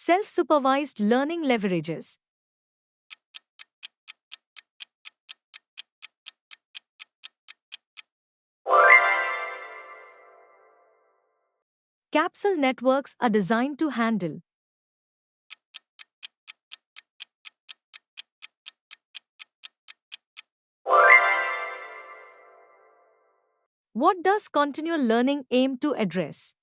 Self-supervised learning leverages. Capsule networks are designed to handle. What does continual learning aim to address?